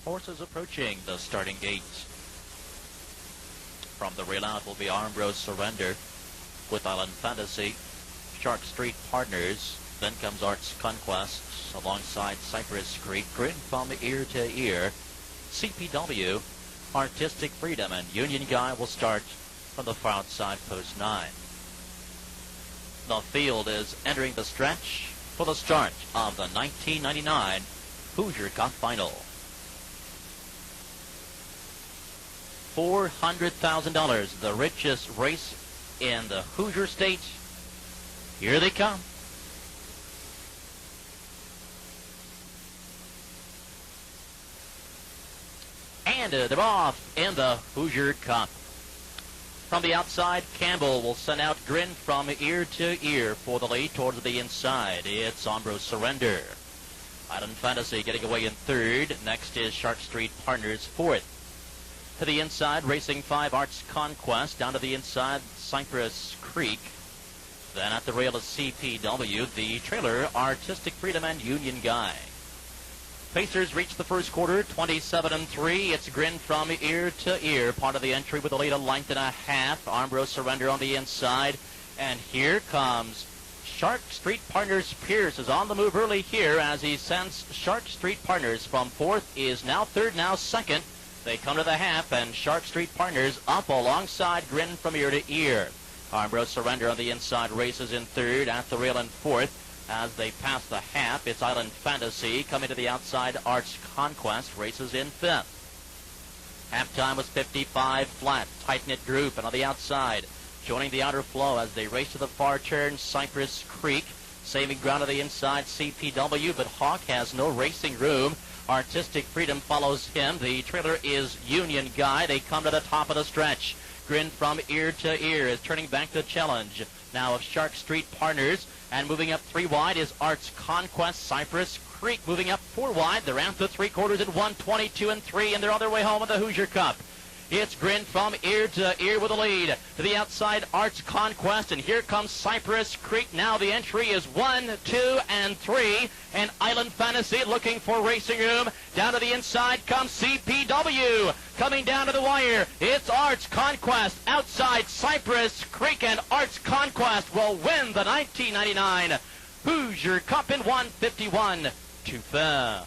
Horses approaching the starting gate. From the rail out will be Armbro Surrender with Island Fantasy, Shark Street Partners. Then comes Arts Conquest alongside Cypress Creek. Grin from ear to ear. CPW, Artistic Freedom, and Union Guy will start from the far outside post 9. The field is entering the stretch for the start of the 1999 Hoosier Cup Final. $400,000, the richest race in the Hoosier State. Here they come. And they're off in the Hoosier Cup. From the outside, Campbell will send out Grin from ear to ear for the lead towards the inside. It's Armbro Surrender. Island Fantasy getting away in third. Next is Shark Street Partners fourth. To the inside, Racing 5 Arts Conquest. Down to the inside, Cypress Creek. Then at the rail is CPW. The trailer, Artistic Freedom and Union Guy. Pacers reach the first quarter, 27-3. It's Grin from ear to ear. Part of the entry with a lead of length and a half. Armbro Surrender on the inside. And here comes Shark Street Partners. Pierce is on the move early here as he sends Shark Street Partners from fourth, is now third, now second. They come to the half, and Shark Street Partners up alongside Grin from ear to ear. Armbro Surrender on the inside races in third, at the rail in fourth. As they pass the half, it's Island Fantasy coming to the outside. Arts Conquest races in fifth. Halftime was 55 flat, tight-knit group, and on the outside, joining the outer flow as they race to the far turn, Cypress Creek. Saving ground to the inside, CPW, but Hawk has no racing room. Artistic Freedom follows him. The trailer is Union Guy. They come to the top of the stretch. Grin from ear to ear is turning back the challenge now of Shark Street Partners. And moving up 3 wide is Arts Conquest. Cypress Creek moving up 4 wide. They're out to 3 quarters at 1:22-3, and they're on their way home in the Hoosier Cup. It's Grin from ear to ear with a lead. To the outside, Arts Conquest, and here comes Cypress Creek. Now the entry is 1, 2, and 3, and Island Fantasy looking for racing room. Down to the inside comes CPW. Coming down to the wire, it's Arts Conquest. Outside, Cypress Creek, and Arts Conquest will win the 1999 Hoosier Cup in 1:51-5.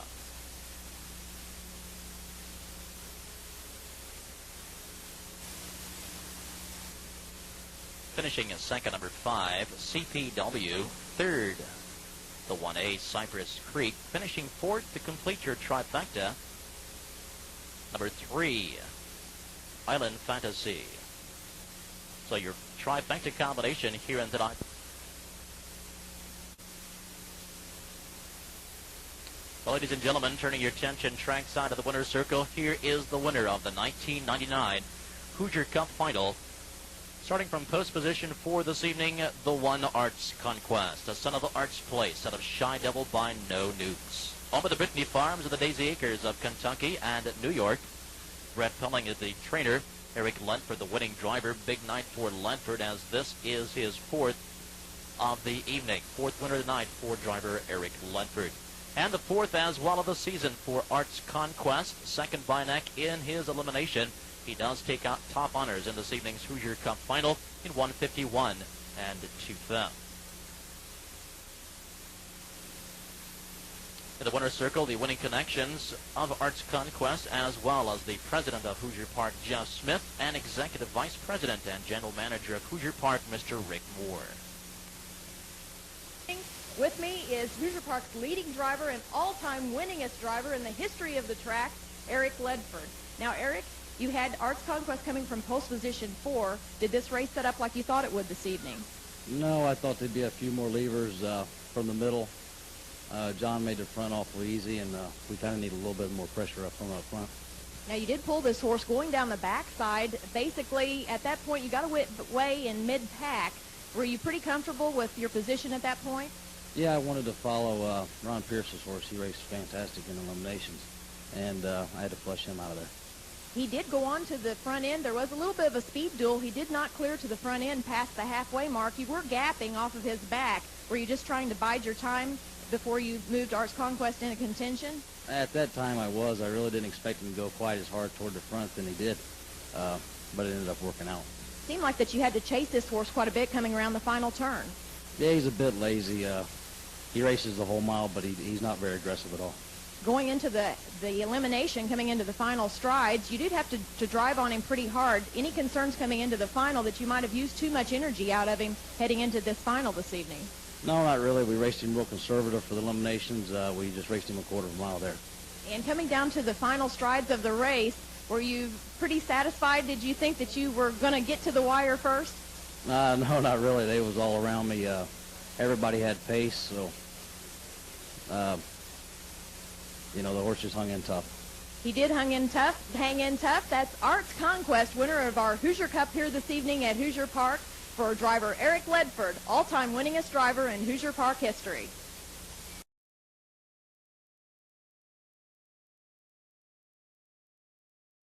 Finishing in second, number 5, CPW. Third, the 1A, Cypress Creek. Finishing fourth to complete your trifecta, number 3, Island Fantasy. So your trifecta combination here in tonight. Well, ladies and gentlemen, turning your attention trackside of the winner's circle, here is the winner of the 1999 Hoosier Cup Final. Starting from post position for this evening, the 1 Arts Conquest, a son of the Arts Place, out of Shy Devil by No Nukes. Home of the Brittany Farms of the Daisy Acres of Kentucky and New York. Brett Pelling is the trainer. Eric Ledford, the winning driver. Big night for Ledford, as this is his 4th of the evening. 4th winner of the night for driver Eric Ledford. And the 4th as well of the season for Arts Conquest. Second by neck in his elimination. He does take out top honors in this evening's Hoosier Cup Final in 1:51-2. In the winner's circle, the winning connections of Arts Conquest, as well as the president of Hoosier Park, Jeff Smith, and executive vice president and general manager of Hoosier Park, Mr. Rick Moore. With me is Hoosier Park's leading driver and all-time winningest driver in the history of the track, Eric Ledford. Now, Eric, you had Arts Conquest coming from post position 4. Did this race set up like you thought it would this evening? No, I thought there'd be a few more levers from the middle. John made the front awfully easy, and we kind of need a little bit more pressure up from up front. Now, you did pull this horse going down the backside. Basically, at that point, you got away in mid-pack. Were you pretty comfortable with your position at that point? Yeah, I wanted to follow Ron Pierce's horse. He raced fantastic in eliminations, and I had to flush him out of there. He did go on to the front end. There was a little bit of a speed duel. He did not clear to the front end past the halfway mark. You were gapping off of his back. Were you just trying to bide your time before you moved Arts Conquest into contention? At that time I was. I really didn't expect him to go quite as hard toward the front than he did, but it ended up working out. Seemed like that you had to chase this horse quite a bit coming around the final turn. Yeah, he's a bit lazy. He races the whole mile, but he's not very aggressive at all. Going into the elimination, coming into the final strides, you did have to drive on him pretty hard. Any concerns coming into the final that you might have used too much energy out of him heading into this final this evening? No, not really. We raced him real conservative for the eliminations. We just raced him a quarter of a mile there. And coming down to the final strides of the race, were you pretty satisfied? Did you think that you were going to get to the wire first? No, not really. They was all around me. Everybody had pace, so the horse just hung in tough. He did hang in tough. That's Arts Conquest, winner of our Hoosier Cup here this evening at Hoosier Park, for driver Eric Ledford, all-time winningest driver in Hoosier Park history.